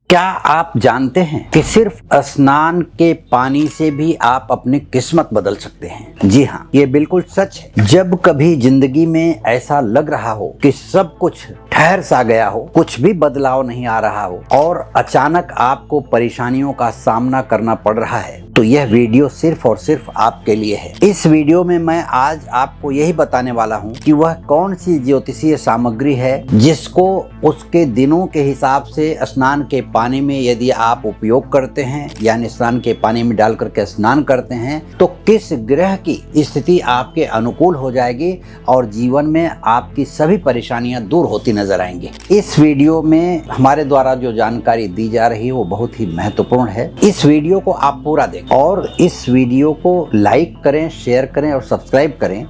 क्या आप जानते हैं कि सिर्फ स्नान के पानी से भी आप अपनी किस्मत बदल सकते हैं? जी हाँ, ये बिल्कुल सच है। जब कभी जिंदगी में ऐसा लग रहा हो कि सब कुछ ठहर सा गया हो, कुछ भी बदलाव नहीं आ रहा हो और अचानक आपको परेशानियों का सामना करना पड़ रहा है, तो यह वीडियो सिर्फ और सिर्फ आपके लिए है। इस वीडियो में मैं आज आपको यही बताने वाला हूँ कि वह कौन सी ज्योतिषीय सामग्री है जिसको उसके दिनों के हिसाब से स्नान के पानी में यदि आप उपयोग करते हैं, यानी स्नान के पानी में डाल करके स्नान करते हैं, तो किस ग्रह की स्थिति आपके अनुकूल हो जाएगी और जीवन में आपकी सभी परेशानियां दूर होती नजर आएंगी। इस वीडियो में हमारे द्वारा जो जानकारी दी जा रही है वो बहुत ही महत्वपूर्ण है। इस वीडियो को आप पूरा देखें और इस वीडियो को लाइक करें, शेयर करें और सब्सक्राइब करें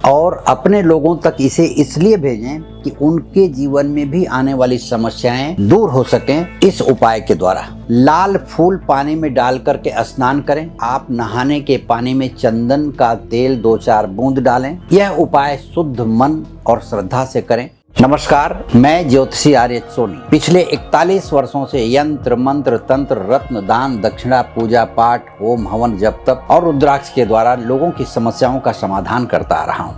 और अपने लोगों तक इसे इसलिए भेजें कि उनके जीवन में भी आने वाली समस्याएं दूर हो सकें। इस उपाय के द्वारा लाल फूल पानी में डाल करके स्नान करें। आप नहाने के पानी में चंदन का तेल 2-4 बूंद डालें। यह उपाय शुद्ध मन और श्रद्धा से करें। नमस्कार, मैं ज्योतिषी आर्य सोनी पिछले 41 वर्षों से यंत्र मंत्र तंत्र रत्न दान दक्षिणा पूजा पाठ होम हवन जप तप और रुद्राक्ष के द्वारा लोगों की समस्याओं का समाधान करता आ रहा हूँ।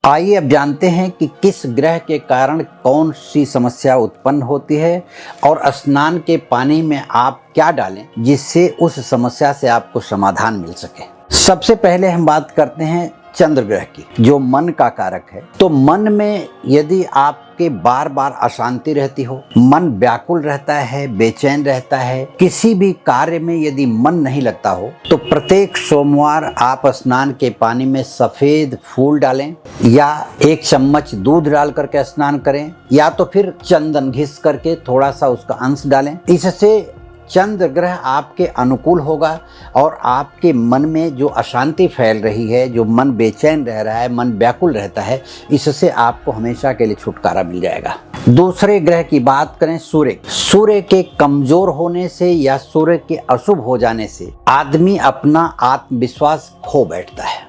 आइए अब जानते हैं कि किस ग्रह के कारण कौन सी समस्या उत्पन्न होती है और स्नान के पानी में आप क्या डालें जिससे उस समस्या से आपको समाधान मिल सके। सबसे पहले हम बात करते हैं चंद्र ग्रह की, जो मन का कारक है। तो मन में यदि आपके बार बार अशांति रहती हो, मन व्याकुल रहता है, बेचैन रहता है, किसी भी कार्य में यदि मन नहीं लगता हो, तो प्रत्येक सोमवार आप स्नान के पानी में सफेद फूल डालें या 1 चम्मच दूध डाल करके स्नान करें या तो फिर चंदन घिस करके थोड़ा सा उसका अंश डालें। इससे चंद्र ग्रह आपके अनुकूल होगा और आपके मन में जो अशांति फैल रही है, जो मन बेचैन रह रहा है, मन व्याकुल रहता है, इससे आपको हमेशा के लिए छुटकारा मिल जाएगा। दूसरे ग्रह की बात करें, सूर्य के कमजोर होने से या सूर्य के अशुभ हो जाने से आदमी अपना आत्मविश्वास खो बैठता है,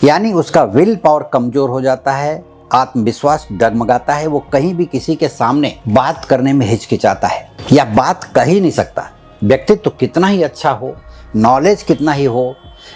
यानी उसका विल पावर कमजोर हो जाता है, आत्मविश्वास डगमगाता है, वो कहीं भी किसी के सामने बात करने में हिचकिचाता है या बात कह ही नहीं सकता। व्यक्तित्व कितना ही अच्छा हो, नॉलेज कितना ही हो,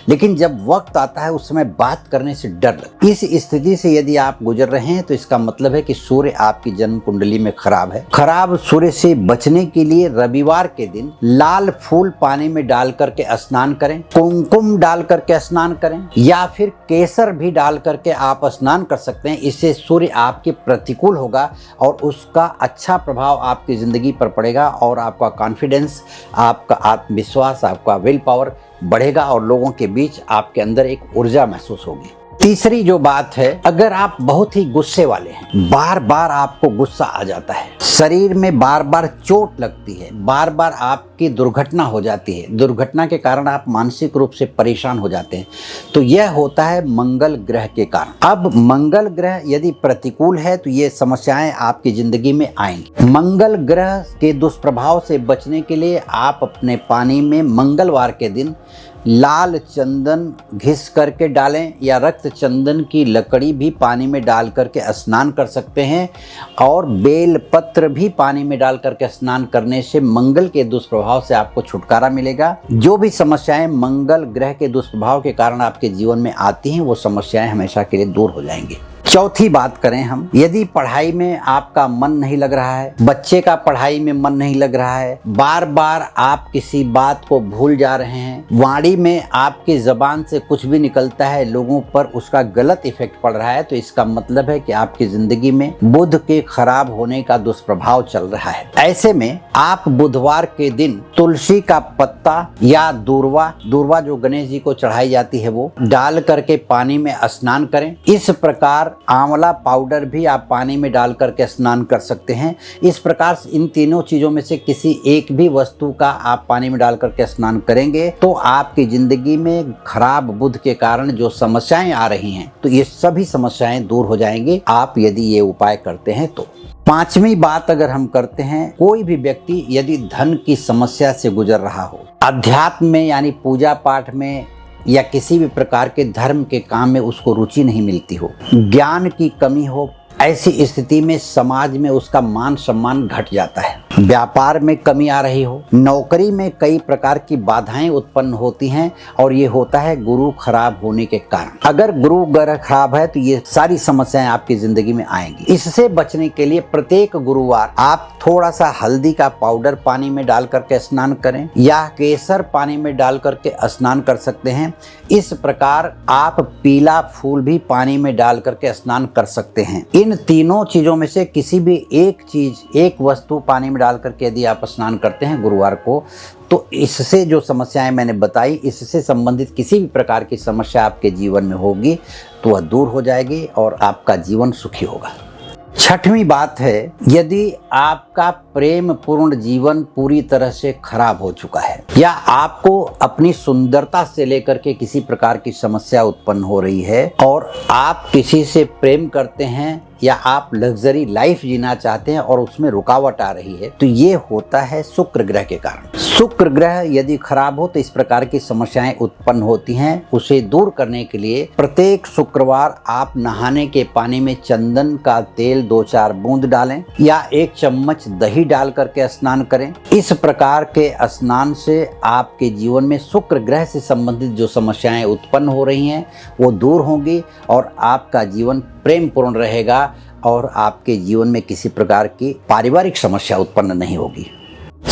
लेकिन जब वक्त आता है उस समय बात करने से डर लगता है। इस स्थिति से यदि आप गुजर रहे हैं तो इसका मतलब है कि सूर्य आपकी जन्म कुंडली में खराब है। खराब सूर्य से बचने के लिए रविवार के दिन लाल फूल पानी में डाल करके स्नान करें, कुमकुम डाल करके स्नान करें या फिर केसर भी डाल करके आप स्नान कर सकते हैं। इससे सूर्य आपके प्रतिकूल होगा और उसका अच्छा प्रभाव आपकी जिंदगी पर पड़ेगा और आपका कॉन्फिडेंस, आपका आत्मविश्वास, आपका विल पावर बढ़ेगा और लोगों के बीच आपके अंदर एक ऊर्जा महसूस होगी। तीसरी जो बात है, अगर आप बहुत ही गुस्से वाले हैं, बार बार आपको गुस्सा आ जाता है, शरीर में बार बार चोट लगती है, बार बार आपकी दुर्घटना हो जाती है, दुर्घटना के कारण आप मानसिक रूप से परेशान हो जाते हैं, तो यह होता है मंगल ग्रह के कारण। अब मंगल ग्रह यदि प्रतिकूल है तो ये समस्याएं आपकी जिंदगी में आएंगी। मंगल ग्रह के दुष्प्रभाव से बचने के लिए आप अपने पानी में मंगलवार के दिन लाल चंदन घिस करके डालें या रक्त चंदन की लकड़ी भी पानी में डाल करके स्नान कर सकते हैं और बेल पत्र भी पानी में डाल करके स्नान करने से मंगल के दुष्प्रभाव से आपको छुटकारा मिलेगा। जो भी समस्याएं मंगल ग्रह के दुष्प्रभाव के कारण आपके जीवन में आती हैं, वो समस्याएं हमेशा के लिए दूर हो जाएंगी। चौथी बात करें हम, यदि पढ़ाई में आपका मन नहीं लग रहा है, बच्चे का पढ़ाई में मन नहीं लग रहा है, बार बार आप किसी बात को भूल जा रहे हैं, वाणी में आपकी जबान से कुछ भी निकलता है, लोगों पर उसका गलत इफेक्ट पड़ रहा है, तो इसका मतलब है कि आपकी जिंदगी में बुध के खराब होने का दुष्प्रभाव चल रहा है। ऐसे में आप बुधवार के दिन तुलसी का पत्ता या दूर्वा जो गणेश जी को चढ़ाई जाती है, वो डाल करके पानी में स्नान करें। इस प्रकार आंवला पाउडर भी आप पानी में डाल करके स्नान कर सकते हैं। इस प्रकार इन तीनों चीजों में से किसी एक भी वस्तु का आप पानी में डाल करके स्नान करेंगे तो आपकी जिंदगी में खराब बुध के कारण जो समस्याएं आ रही हैं, तो ये सभी समस्याएं दूर हो जाएंगी आप यदि ये उपाय करते हैं तो। पांचवी बात अगर हम करते हैं, कोई भी व्यक्ति यदि धन की समस्या से गुजर रहा हो, अध्यात्म में यानी पूजा पाठ में या किसी भी प्रकार के धर्म के काम में उसको रुचि नहीं मिलती हो, ज्ञान की कमी हो, ऐसी स्थिति में समाज में उसका मान सम्मान घट जाता है। व्यापार में कमी आ रही हो, नौकरी में कई प्रकार की बाधाएं उत्पन्न होती हैं और ये होता है गुरु खराब होने के कारण। अगर गुरु ग्रह खराब है तो ये सारी समस्याएं आपकी जिंदगी में आएंगी। इससे बचने के लिए प्रत्येक गुरुवार आप थोड़ा सा हल्दी का पाउडर पानी में डाल करके स्नान करें या केसर पानी में डाल करके स्नान कर सकते हैं। इस प्रकार आप पीला फूल भी पानी में डाल करके स्नान कर सकते हैं। इन तीनों चीजों में से किसी भी एक चीज, एक वस्तु पानी में डाल करके यदि आप स्नान करते हैं गुरुवार को, तो इससे जो समस्याएं मैंने बताई, इससे संबंधित किसी भी प्रकार की समस्या आपके जीवन में होगी तो वह दूर हो जाएगी और आपका जीवन सुखी होगा। छठवीं बात है, यदि आपका प्रेम पूर्ण जीवन पूरी तरह से खराब हो चुका है या आपको अपनी सुंदरता से लेकर के किसी प्रकार की समस्या उत्पन्न हो रही है और आप किसी से प्रेम करते हैं या आप लग्जरी लाइफ जीना चाहते हैं और उसमें रुकावट आ रही है, तो ये होता है शुक्र ग्रह के कारण। शुक्र ग्रह यदि खराब हो तो इस प्रकार की समस्याएं उत्पन्न होती हैं। उसे दूर करने के लिए प्रत्येक शुक्रवार आप नहाने के पानी में चंदन का तेल 2-4 बूंद डालें या 1 चम्मच दही डाल करके स्नान करें। इस प्रकार के स्नान से आपके जीवन में शुक्र ग्रह से संबंधित जो समस्याएं उत्पन्न हो रही हैं वो दूर होंगी और आपका जीवन प्रेम पूर्ण रहेगा और आपके जीवन में किसी प्रकार की पारिवारिक समस्या उत्पन्न नहीं होगी।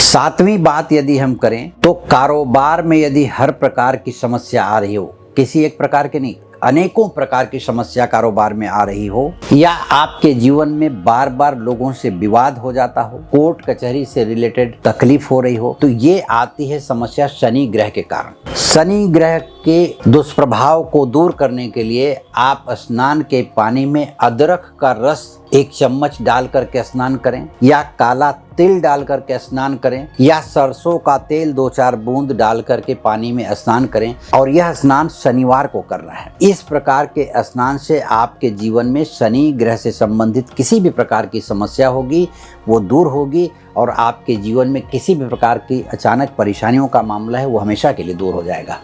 7वीं बात यदि हम करें तो कारोबार में यदि हर प्रकार की समस्या आ रही हो, किसी एक प्रकार के नहीं, अनेकों प्रकार की समस्या कारोबार में आ रही हो या आपके जीवन में बार बार लोगों से विवाद हो जाता हो, कोर्ट कचहरी से रिलेटेड तकलीफ हो रही हो, तो ये आती है समस्या शनि ग्रह के कारण। शनि ग्रह के दुष्प्रभाव को दूर करने के लिए आप स्नान के पानी में अदरक का रस 1 चम्मच डाल करके स्नान करें या काला तिल डाल करके स्नान करें या सरसों का तेल 2-4 बूंद डाल करके पानी में स्नान करें और यह स्नान शनिवार को करना है। इस प्रकार के स्नान से आपके जीवन में शनि ग्रह से संबंधित किसी भी प्रकार की समस्या होगी वो दूर होगी और आपके जीवन में किसी भी प्रकार की अचानक परेशानियों का मामला है वो हमेशा के लिए दूर हो जाएगा।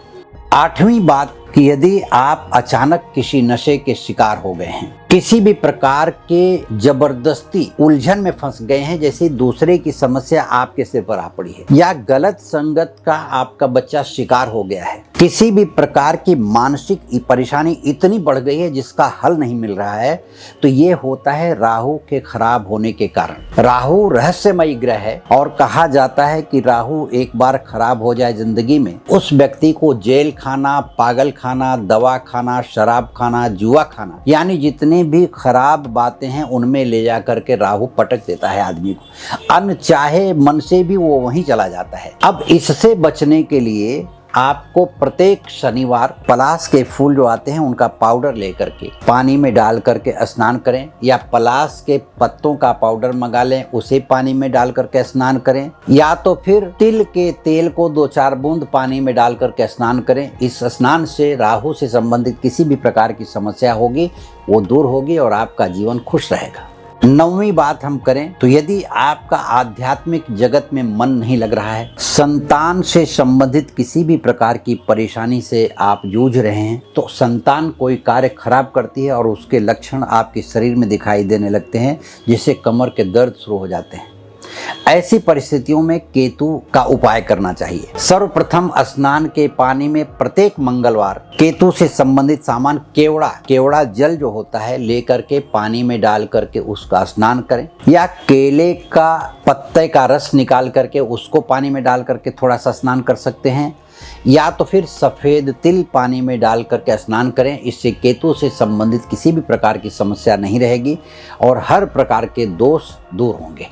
8वीं बात कि यदि आप अचानक किसी नशे के शिकार हो गए हैं, किसी भी प्रकार के जबरदस्ती उलझन में फंस गए हैं, जैसे दूसरे की समस्या आपके सिर पर आ पड़ी है या गलत संगत का आपका बच्चा शिकार हो गया है, किसी भी प्रकार की मानसिक परेशानी इतनी बढ़ गई है जिसका हल नहीं मिल रहा है, तो ये होता है राहु के खराब होने के कारण। राहु रहस्यमयी ग्रह है और कहा जाता है कि राहु एक बार खराब हो जाए जिंदगी में, उस व्यक्ति को जेल खाना, पागल खाना, दवा खाना, शराब खाना, जुआ खाना, यानी जितने भी खराब बातें हैं उनमें ले जा करके राहु पटक देता है आदमी को, अनचाहे मन से भी वो वहीं चला जाता है। अब इससे बचने के लिए आपको प्रत्येक शनिवार पलाश के फूल जो आते हैं उनका पाउडर लेकर के पानी में डाल करके स्नान करें या पलाश के पत्तों का पाउडर मंगा लें, उसे पानी में डाल करके स्नान करें या तो फिर तिल के तेल को 2-4 बूंद पानी में डाल करके स्नान करें। इस स्नान से राहु से संबंधित किसी भी प्रकार की समस्या होगी वो दूर होगी और आपका जीवन खुश रहेगा। 9वीं बात हम करें तो यदि आपका आध्यात्मिक जगत में मन नहीं लग रहा है, संतान से संबंधित किसी भी प्रकार की परेशानी से आप जूझ रहे हैं, तो संतान कोई कार्य खराब करती है और उसके लक्षण आपके शरीर में दिखाई देने लगते हैं, जिससे कमर के दर्द शुरू हो जाते हैं। ऐसी परिस्थितियों में केतु का उपाय करना चाहिए। सर्वप्रथम स्नान के पानी में प्रत्येक मंगलवार केतु से संबंधित सामान केवड़ा जल जो होता है लेकर के पानी में डाल करके उसका स्नान करें या केले का पत्ते का रस निकाल करके उसको पानी में डाल करके थोड़ा सा स्नान कर सकते हैं या तो फिर सफ़ेद तिल पानी में डाल करके स्नान करें। इससे केतु से संबंधित किसी भी प्रकार की समस्या नहीं रहेगी और हर प्रकार के दोष दूर होंगे।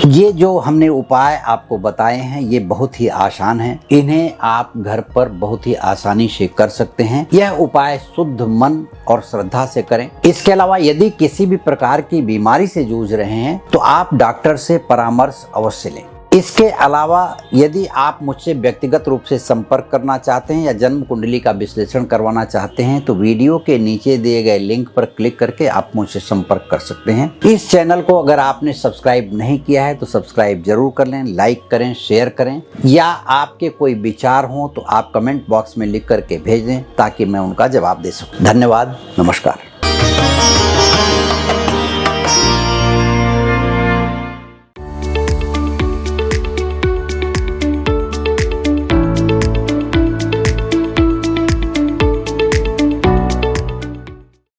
ये जो हमने उपाय आपको बताए हैं ये बहुत ही आसान हैं, इन्हें आप घर पर बहुत ही आसानी से कर सकते हैं। यह उपाय शुद्ध मन और श्रद्धा से करें। इसके अलावा यदि किसी भी प्रकार की बीमारी से जूझ रहे हैं तो आप डॉक्टर से परामर्श अवश्य लें। इसके अलावा यदि आप मुझसे व्यक्तिगत रूप से संपर्क करना चाहते हैं या जन्म कुंडली का विश्लेषण करवाना चाहते हैं तो वीडियो के नीचे दिए गए लिंक पर क्लिक करके आप मुझसे संपर्क कर सकते हैं। इस चैनल को अगर आपने सब्सक्राइब नहीं किया है तो सब्सक्राइब जरूर कर लें, लाइक करें, शेयर करें, या आपके कोई विचार हों तो आप कमेंट बॉक्स में लिख करके भेज दें ताकि मैं उनका जवाब दे सकूं। धन्यवाद, नमस्कार।